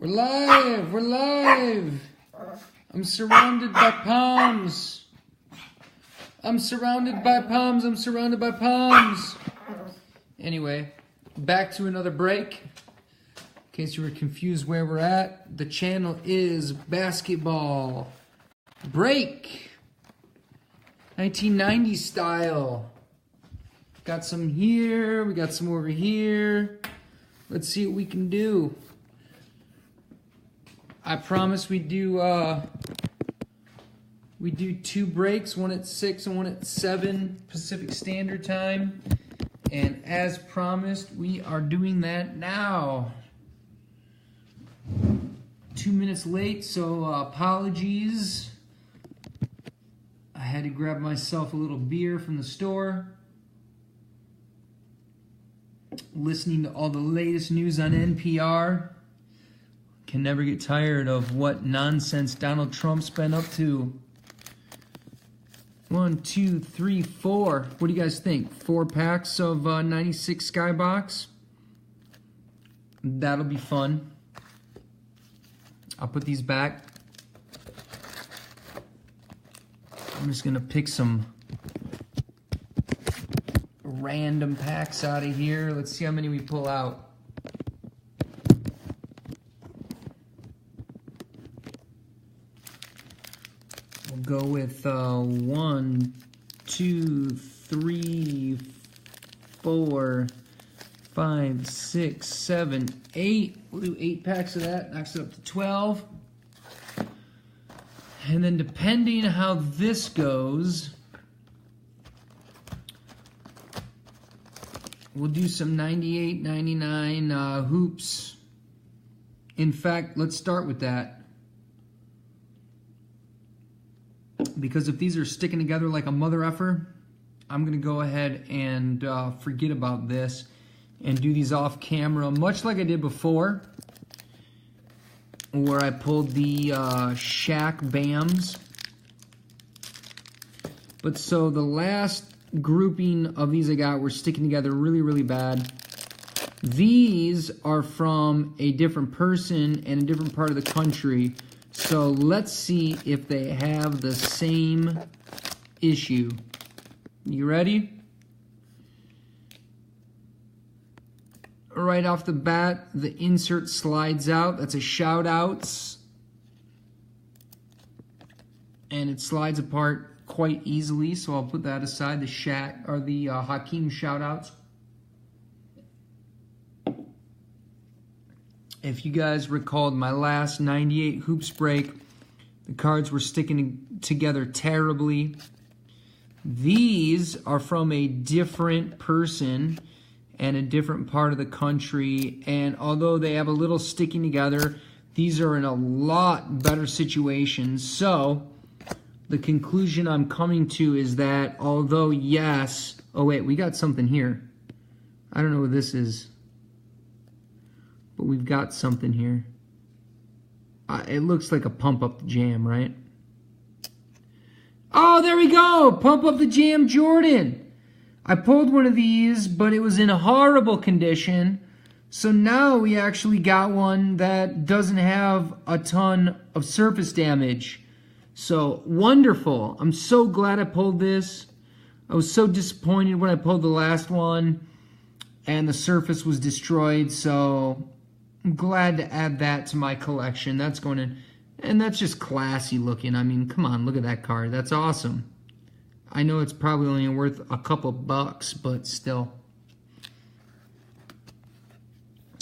We're live! We're live! I'm surrounded by palms. I'm surrounded by palms. I'm surrounded by palms. Anyway, back to another break. In case you were confused where we're at, the channel is Basketball Break. 1990s style. Got some here, we got some over here. Let's see what we can do. I promise we do 2 breaks, one at 6 and one at 7 Pacific Standard Time. And as promised, we are doing that now. 2 minutes late, so apologies. I had to grab myself a little beer from the store. Listening to all the latest news on NPR. Can never get tired of what nonsense Donald Trump's been up to. 1, 2, 3, 4. What do you guys think? 4 packs of 96 Skybox? That'll be fun. I'll put these back. I'm just gonna pick some random packs out of here. Let's see how many we pull out. We'll go with 1, 2, 3, 4, 5, 6, 7, 8. We'll do 8 packs of that. Knocks it up to 12. And then depending how this goes, we'll do some 98, 99 hoops. In fact, let's start with that. Because if these are sticking together like a mother effer, I'm going to go ahead and forget about this and do these off camera, much like I did before, where I pulled the Shaq Bams. But so the last grouping of these I got were sticking together really, really bad. These are from a different person and a different part of the country. So let's see if they have the same issue. You ready? Right off the bat, the insert slides out. That's a shout outs. And it slides apart quite easily, so I'll put that aside. The Shaq or the Hakeem shout outs. If you guys recalled my last 98 hoops break, the cards were sticking together terribly. These are from a different person and a different part of the country, and although they have a little sticking together, these are in a lot better situation. So the conclusion I'm coming to is that although yes, oh wait, we got something here. I don't know what this is, but we've got something here. It looks like a Pump Up the Jam, right? Oh, there we go! Pump Up the Jam Jordan! I pulled one of these, but it was in a horrible condition. So now we actually got one that doesn't have a ton of surface damage. So wonderful. I'm so glad I pulled this. I was so disappointed when I pulled the last one and the surface was destroyed. So I'm glad to add that to my collection. That's going to, and that's just classy looking. I mean, come on, look at that card. That's awesome. I know it's probably only worth a couple bucks, but still.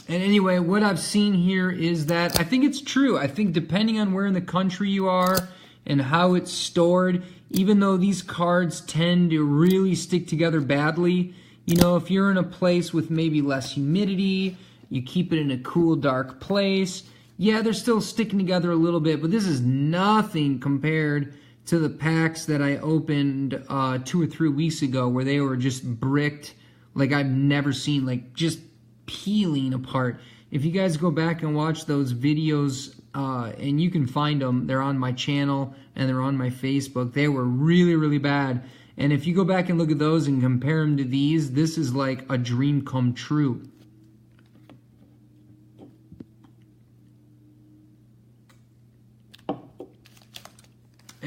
And anyway, what I've seen here is that I think it's true. I think depending on where in the country you are and how it's stored, even though these cards tend to really stick together badly, you know, if you're in a place with maybe less humidity, you keep it in a cool, dark place, yeah, they're still sticking together a little bit, but this is nothing compared to the packs that I opened 2 or 3 weeks ago where they were just bricked like I've never seen, like just peeling apart. If you guys go back and watch those videos, and you can find them, they're on my channel and they're on my Facebook, they were really, really bad. And if you go back and look at those and compare them to these, this is like a dream come true.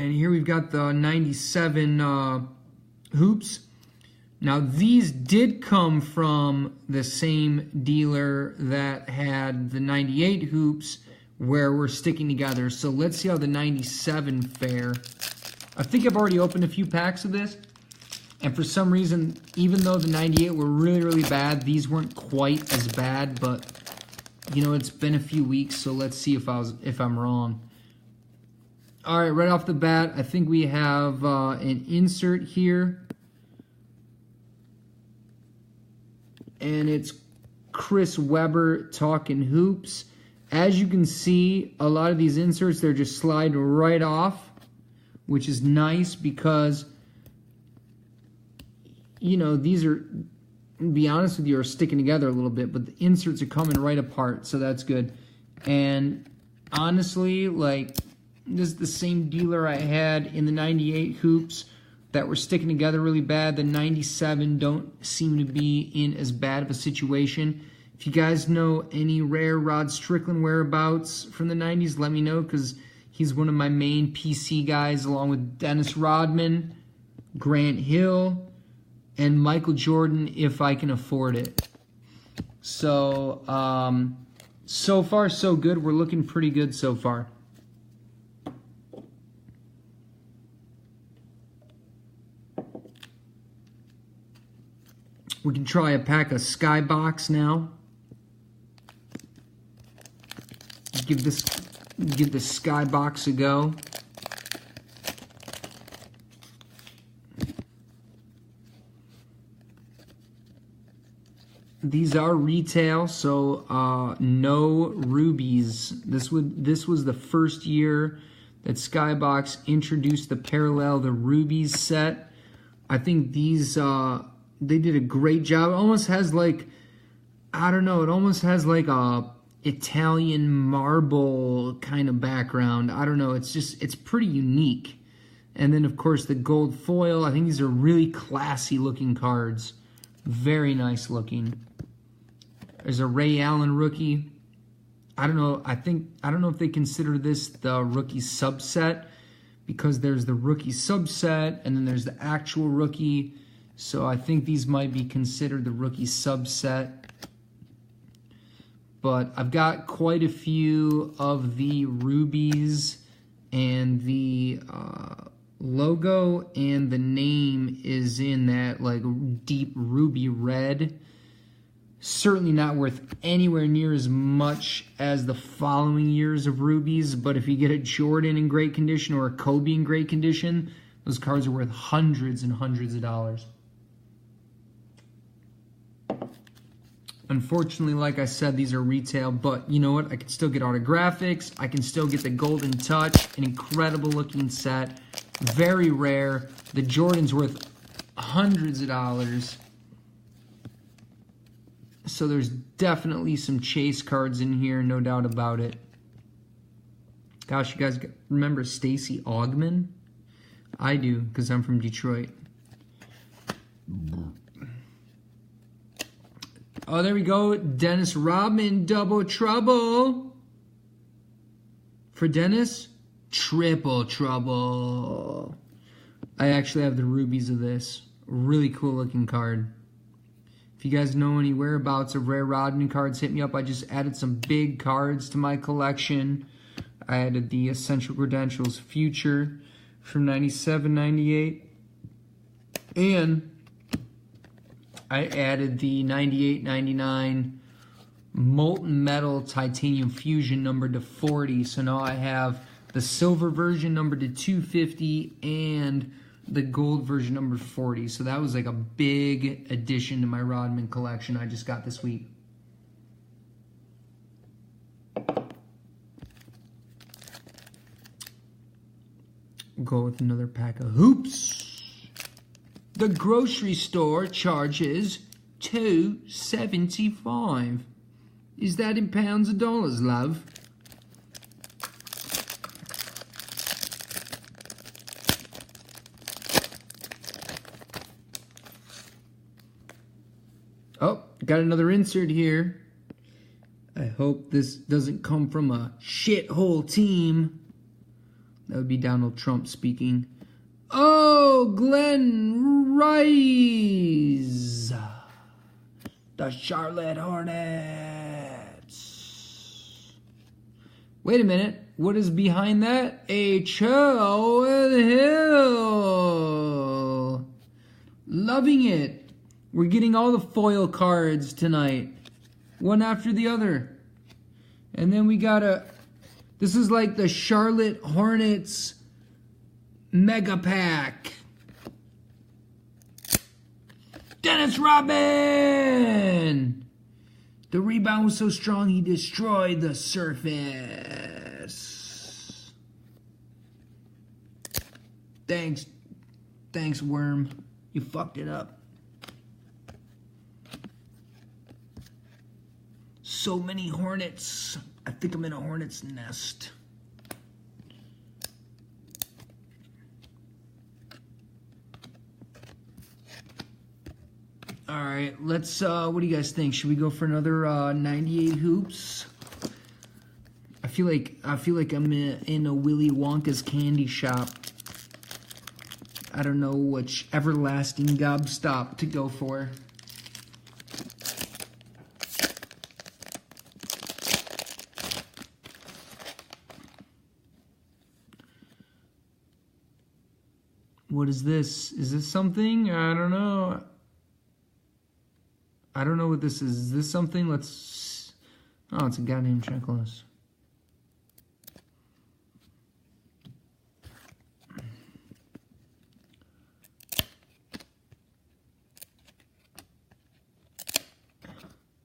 And here we've got the 97 hoops. Now these did come from the same dealer that had the 98 hoops where we're sticking together. So let's see how the 97 fare. I think I've already opened a few packs of this. And for some reason, even though the 98 were really, really bad, these weren't quite as bad. But, you know, it's been a few weeks, so let's see if I'm wrong. All right, right off the bat, I think we have an insert here. And it's Chris Webber talking hoops. As you can see, a lot of these inserts, they're just sliding right off, which is nice because, you know, these are, to be honest with you, are sticking together a little bit, but the inserts are coming right apart, so that's good. And honestly, like, this is the same dealer I had in the 98 hoops that were sticking together really bad. The 97 don't seem to be in as bad of a situation. If you guys know any rare Rod Strickland whereabouts from the 90s, let me know, because he's one of my main PC guys, along with Dennis Rodman, Grant Hill, and Michael Jordan, if I can afford it. So, so far so good. We're looking pretty good so far. We can try a pack of Skybox now. Give the Skybox a go. These are retail, so no rubies. This was the first year that Skybox introduced the the rubies set. I think these they did a great job. It almost has like, I don't know, it almost has like a Italian marble kind of background. I don't know, it's pretty unique. And then of course the gold foil. I think these are really classy looking cards. Very nice looking. There's a Ray Allen rookie. I don't know if they consider this the rookie subset, because there's the rookie subset and then there's the actual rookie. So I think these might be considered the rookie subset. But I've got quite a few of the rubies, and the logo and the name is in that like deep ruby red. Certainly not worth anywhere near as much as the following years of rubies, but if you get a Jordan in great condition or a Kobe in great condition, those cards are worth hundreds and hundreds of dollars. Unfortunately, like I said, these are retail, but you know what? I can still get autographics. I can still get the Golden Touch, an incredible looking set. Very rare. The Jordan's worth hundreds of dollars. So there's definitely some chase cards in here, no doubt about it. Gosh, you guys remember Stacey Augmon? I do, because I'm from Detroit. Oh, there we go. Dennis Rodman, double trouble. For Dennis, triple trouble. I actually have the rubies of this. Really cool looking card. If you guys know any whereabouts of rare Rodman cards, hit me up. I just added some big cards to my collection. I added the Essential Credentials Future from 97, 98. And I added the 98, 99 Molten Metal Titanium Fusion numbered to 40. So now I have the silver version numbered to 250 and the gold version numbered 40. So that was like a big addition to my Rodman collection I just got this week. Go with another pack of hoops. The grocery store charges $2.75. Is that in pounds or dollars, love? Oh, got another insert here. I hope this doesn't come from a shithole team. That would be Donald Trump speaking. Oh, Glenn Rice. The Charlotte Hornets. Wait a minute. What is behind that? H.O. Hill. Loving it. We're getting all the foil cards tonight. One after the other. And then we got this is like the Charlotte Hornets Mega Pack. Dennis Rodman! The rebound was so strong he destroyed the surface. Thanks, Worm. You fucked it up. So many Hornets. I think I'm in a hornet's nest. All right, let's, what do you guys think? Should we go for another 98 hoops? I feel like I'm in a Willy Wonka's candy shop. I don't know which everlasting gobstop to go for. What is this? Is this something? I don't know. I don't know what this is. Is this something? Let's... Oh, it's a goddamn checklist.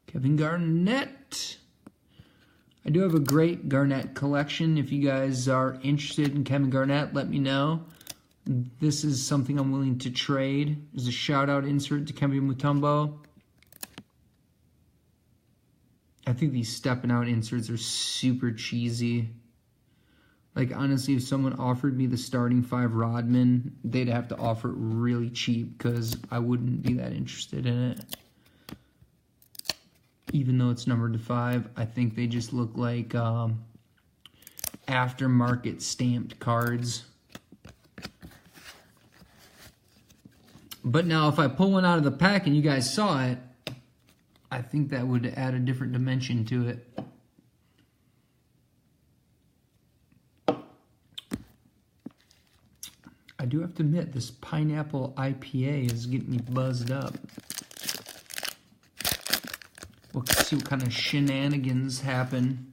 Kevin Garnett. I do have a great Garnett collection. If you guys are interested in Kevin Garnett, let me know. This is something I'm willing to trade. There's a shout-out insert to Kevin Mutombo. I think these stepping out inserts are super cheesy. Like, honestly, if someone offered me the starting 5 Rodman, they'd have to offer it really cheap because I wouldn't be that interested in it. Even though it's numbered to 5, I think they just look like aftermarket stamped cards. But now if I pull one out of the pack and you guys saw it, I think that would add a different dimension to it. I do have to admit, this pineapple IPA is getting me buzzed up. We'll see what kind of shenanigans happen.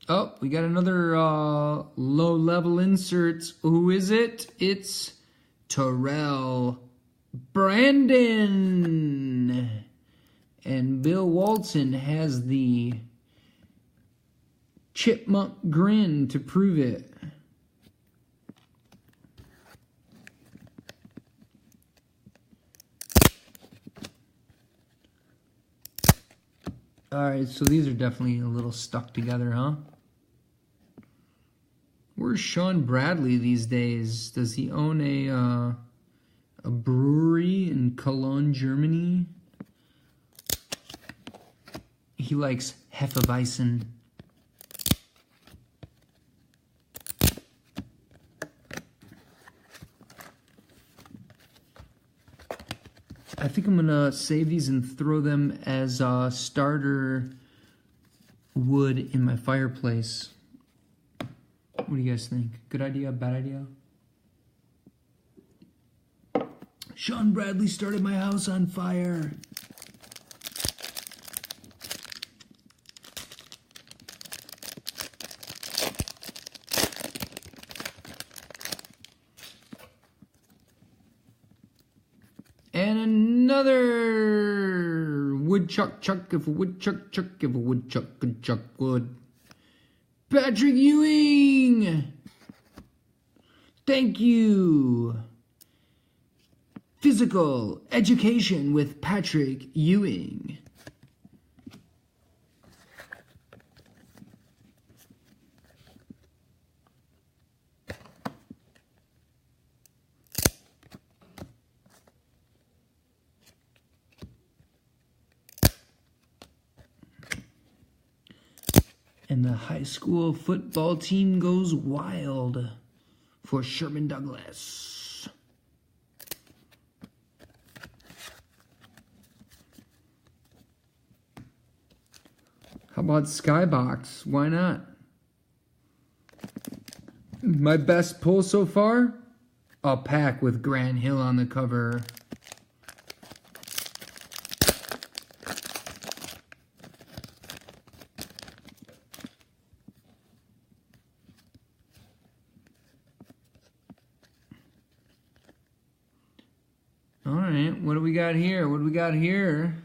Oh, we got another low-level insert. Who is it? It's Terrell Brandon. And Bill Walton has the chipmunk grin to prove it. Alright, so these are definitely a little stuck together, huh? Where's Sean Bradley these days? Does he own a brewery in Cologne, Germany? He likes Hefeweizen. I think I'm gonna save these and throw them as starter wood in my fireplace. What do you guys think? Good idea? Bad idea? Sean Bradley started my house on fire. And another woodchuck chuck, if a woodchuck chuck, if a woodchuck could chuck wood. Patrick Ewing! Thank you! Physical education with Patrick Ewing. And the high school football team goes wild for Sherman Douglas. How about Skybox? Why not? My best pull so far? A pack with Grant Hill on the cover. All right, what do we got here? What do we got here?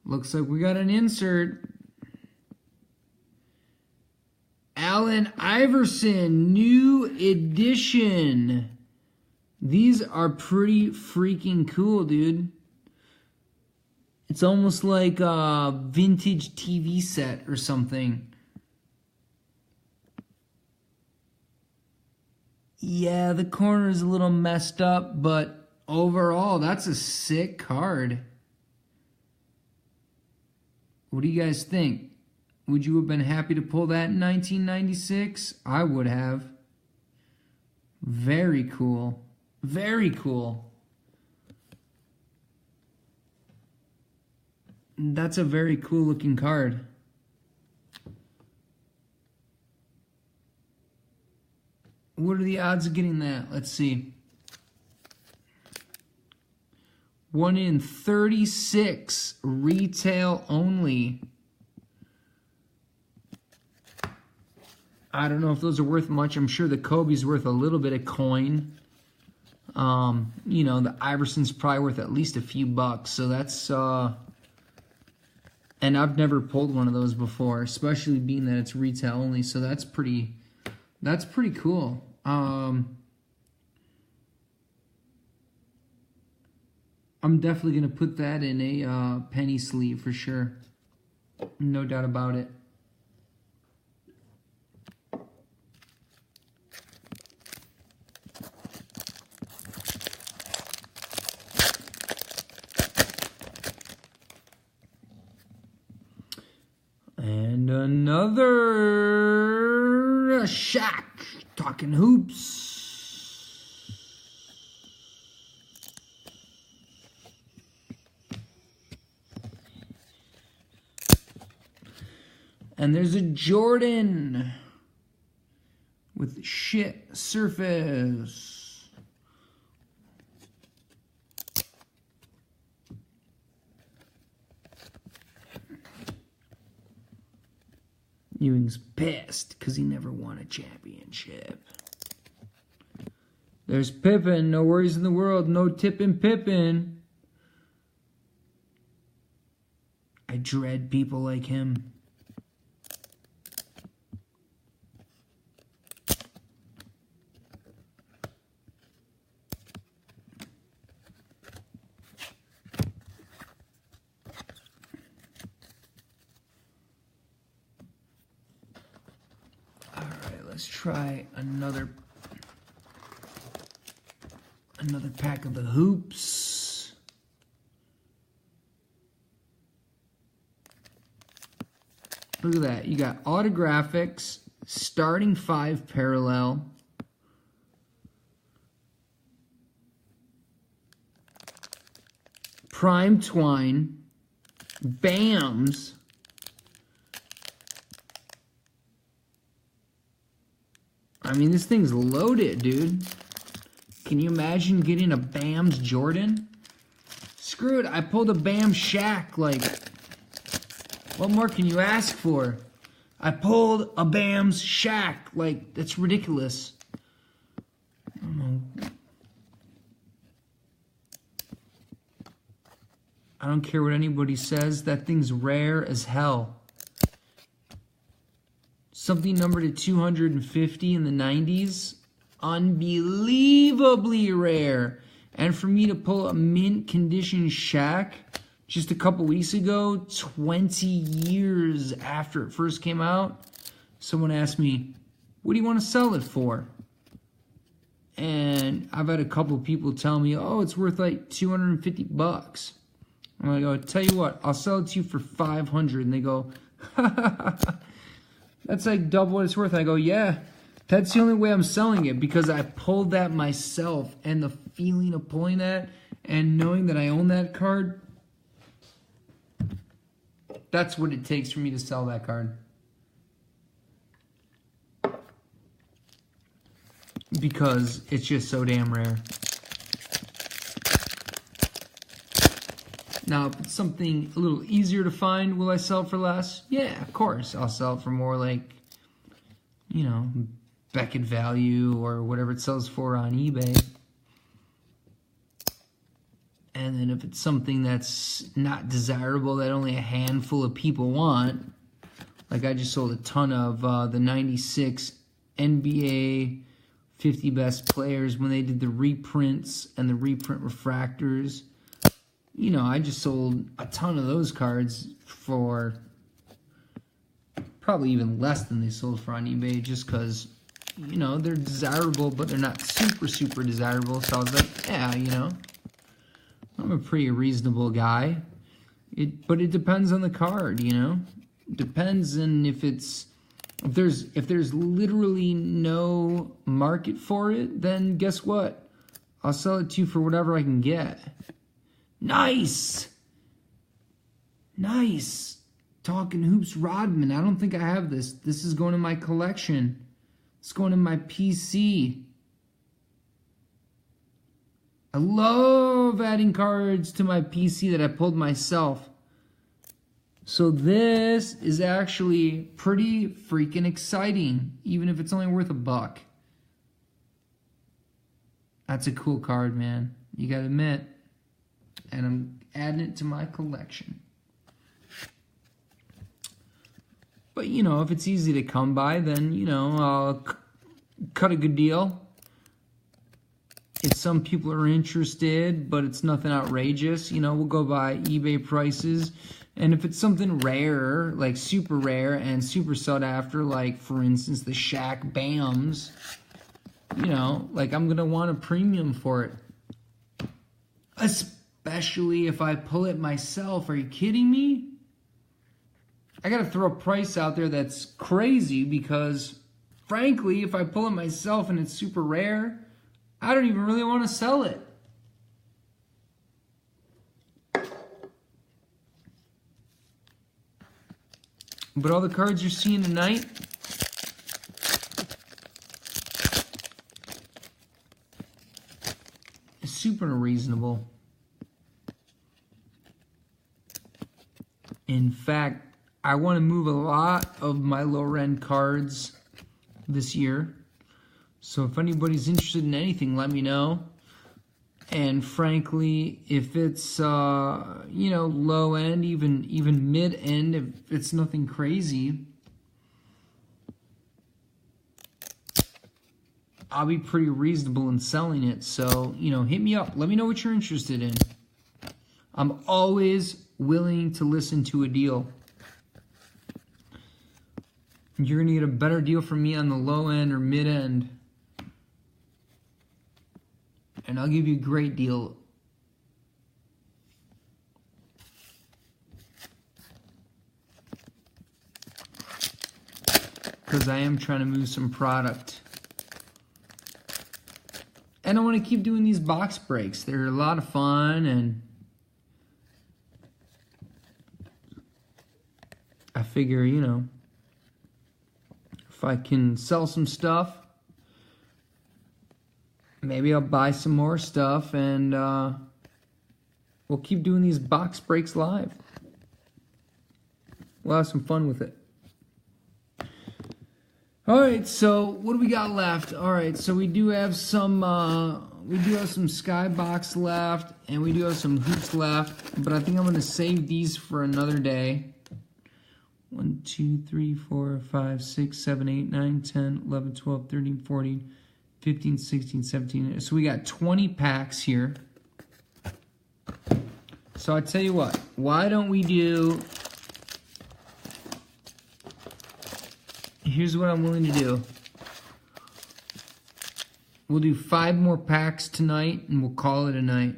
Looks like we got an insert. Allen Iverson, new edition. These are pretty freaking cool, dude. It's almost like a vintage TV set or something. Yeah, the corner is a little messed up, but overall, that's a sick card. What do you guys think? Would you have been happy to pull that in 1996? I would have. Very cool. Very cool. That's a very cool looking card. What are the odds of getting that? Let's see. 1 in 36, retail only. I don't know if those are worth much. I'm sure the Kobe's worth a little bit of coin. You know, the Iverson's probably worth at least a few bucks. So that's, and I've never pulled one of those before, especially being that it's retail only. So that's pretty cool. I'm definitely going to put that in a penny sleeve for sure. No doubt about it. And another Shaq talking hoops. And there's a Jordan with shit surface. Ewing's pissed because he never won a championship. There's Pippen. No worries in the world. No tipping Pippen. I dread people like him. Let's try another pack of the hoops. Look at that. You got autographics, starting 5 parallel. Prime twine. Bams. I mean, this thing's loaded, dude. Can you imagine getting a Bams Jordan? Screw it, I pulled a Bam Shaq. Like, what more can you ask for? I pulled a Bams Shaq. Like, that's ridiculous. I don't know. I don't care what anybody says. That thing's rare as hell. Something numbered at 250 in the 90s. Unbelievably rare. And for me to pull a mint condition Shaq just a couple weeks ago, 20 years after it first came out, someone asked me, what do you want to sell it for? And I've had a couple people tell me, oh, it's worth like 250 bucks. I'm like, oh, tell you what, I'll sell it to you for 500. And they go, ha ha ha. That's like double what it's worth. I go, yeah, that's the only way I'm selling it, because I pulled that myself, and the feeling of pulling that and knowing that I own that card, that's what it takes for me to sell that card. Because it's just so damn rare. Now, if it's something a little easier to find, will I sell it for less? Yeah, of course. I'll sell it for more, like, you know, Beckett value or whatever it sells for on eBay. And then if it's something that's not desirable, that only a handful of people want, like I just sold a ton of the 96 NBA 50 best players when they did the reprints and the reprint refractors. You know, I just sold a ton of those cards for probably even less than they sold for on eBay, just because, you know, they're desirable, but they're not super, super desirable. So I was like, yeah, you know, I'm a pretty reasonable guy. But it depends on the card, you know. Depends on if there's literally no market for it, then guess what? I'll sell it to you for whatever I can get. Nice! Nice! Talking Hoops Rodman. I don't think I have this. This is going in my collection. It's going in my PC. I love adding cards to my PC that I pulled myself. So this is actually pretty freaking exciting, even if it's only worth $1. That's a cool card, man. You gotta admit. And I'm adding it to my collection. But, you know, if it's easy to come by, then, you know, I'll cut a good deal. If some people are interested, but it's nothing outrageous, you know, we'll go by eBay prices. And if it's something rare, like super rare and super sought after, like, for instance, the Shaq Bams, you know, like, I'm going to want a premium for it. Especially if I pull it myself. Are you kidding me? I got to throw a price out there that's crazy because, frankly, if I pull it myself and it's super rare, I don't even really want to sell it. But all the cards you're seeing tonight, is super reasonable. In fact, I want to move a lot of my lower end cards this year. So if anybody's interested in anything, let me know. And frankly, if it's, you know, low end, even mid end, if it's nothing crazy, I'll be pretty reasonable in selling it. So, you know, hit me up. Let me know what you're interested in. I'm always willing to listen to a deal. You're going to get a better deal from me on the low end or mid end. And I'll give you a great deal. Because I am trying to move some product. And I want to keep doing these box breaks. They're a lot of fun, and I figure, you know, if I can sell some stuff, maybe I'll buy some more stuff, and we'll keep doing these box breaks live. We'll have some fun with it. All right, so what do we got left? All right, so we do have some Skybox left, and we do have some hoops left, but I think I'm going to save these for another day. 1, 2, 3, 4, 5, 6, 7, 8, 9, 10, 11, 12, 13, 14, 15, 16, 17. So we got 20 packs here. So I tell you what, why don't we do... Here's what I'm willing to do. We'll do 5 more packs tonight, and we'll call it a night.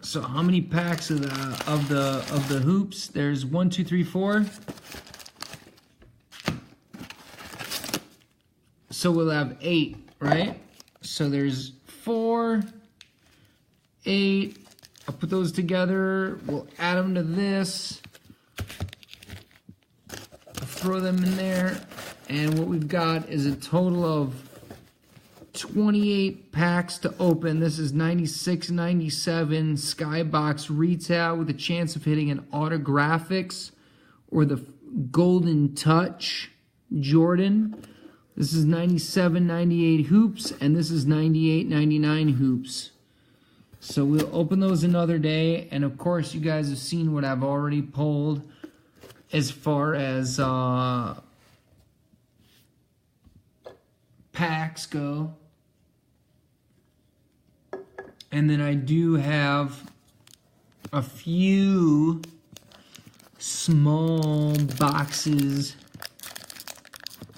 So how many packs of the hoops? There's 1, 2, 3, 4. So we'll have 8, right? So there's 4, 8. I'll put those together. We'll add them to this. Throw them in there. And what we've got is a total of 28 packs to open. This is 96, 97 Skybox retail with a chance of hitting an Autographics or the Golden Touch Jordan. This is 97, 98 hoops, and this is 98, 99 hoops. So we'll open those another day, and of course you guys have seen what I've already pulled as far as packs go. And then I do have a few small boxes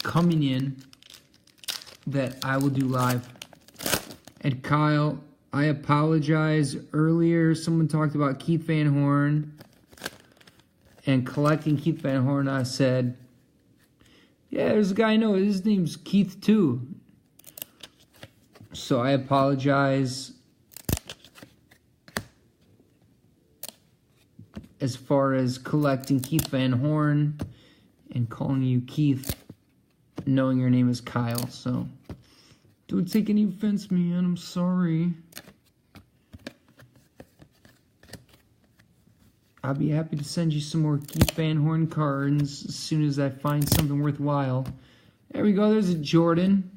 coming in that I will do live. And Kyle, I apologize. Earlier, someone talked about Keith Van Horn and collecting Keith Van Horn. I said, yeah, there's a guy I know. His name's Keith too. So I apologize as far as collecting Keith Van Horn and calling you Keith, knowing your name is Kyle. So don't take any offense, man. I'm sorry. I'll be happy to send you some more Keith Van Horn cards as soon as I find something worthwhile. There we go. There's a Jordan.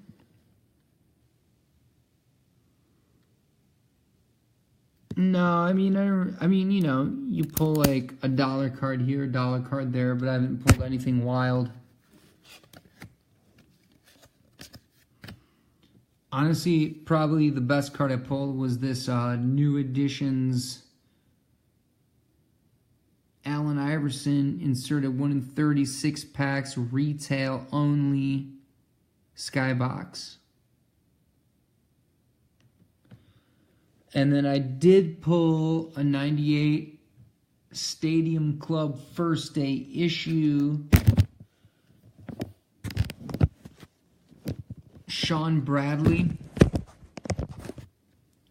No, I mean, you know, you pull like a dollar card here, a dollar card there, but I haven't pulled anything wild. Honestly, probably the best card I pulled was this New Editions Allen Iverson inserted 1 in 36 packs, retail only, Skybox. And then I did pull a 98 Stadium Club first day issue. Sean Bradley.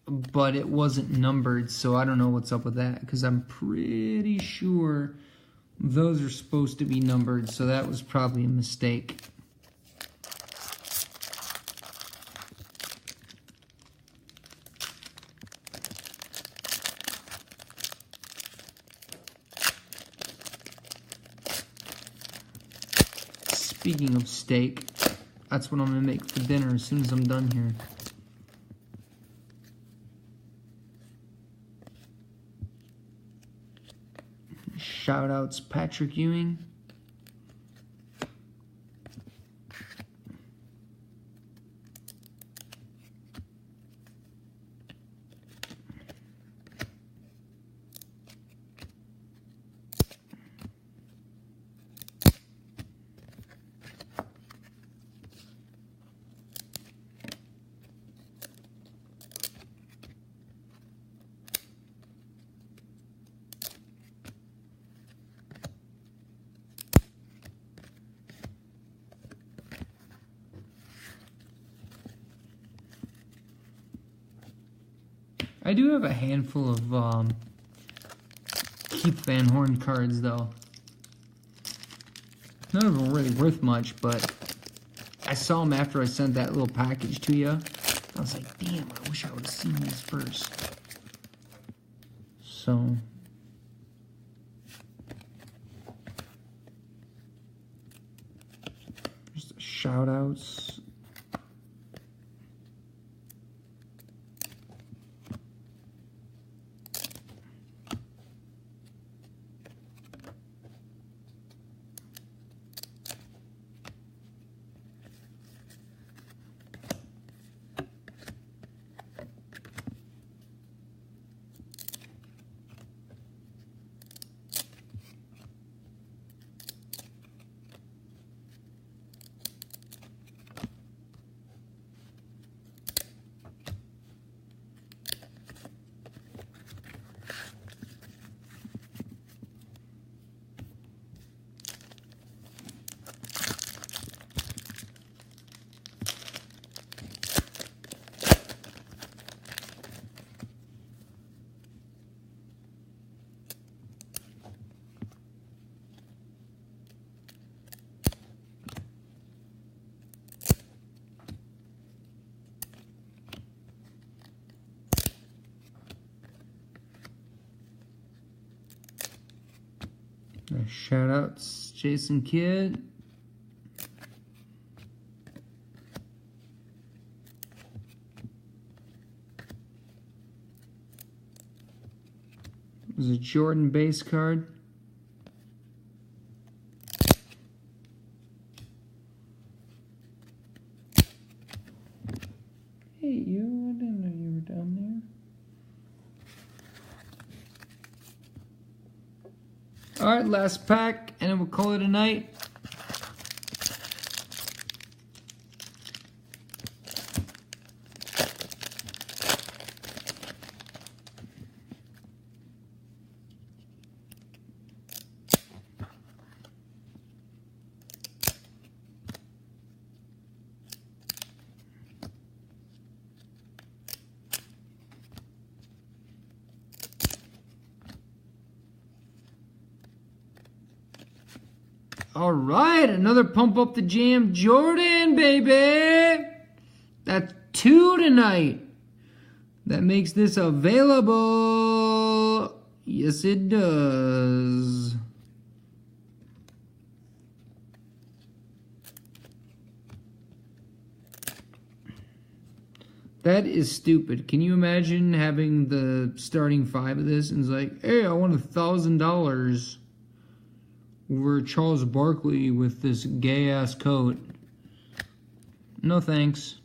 But it wasn't numbered, so I don't know what's up with that, because I'm pretty sure those are supposed to be numbered, so that was probably a mistake. Speaking of steak, that's what I'm going to make for dinner as soon as I'm done here. Shout-outs Patrick Ewing. I do have a handful of Keith Van Horn cards, though. None of them are really worth much, but I saw them after I sent that little package to you. I was like, damn, I wish I would have seen these first. So just shout-outs. Shout outs, Jason Kidd. It was a Jordan base card. Hey, you, I didn't know you were down there. All right, last pack, and then we'll call it a night. All right, another Pump Up the Jam Jordan, baby. That's 2 tonight. That makes this available. Yes, it does. That is stupid. Can you imagine having the starting 5 of this and it's like, hey, I want $1,000 over Charles Barkley with this gay-ass coat. No thanks.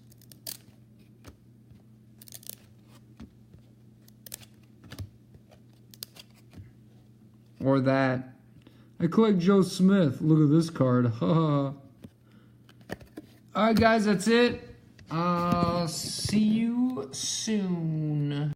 Or that. I collect Joe Smith. Look at this card. Haha. Alright guys, that's it. See you soon.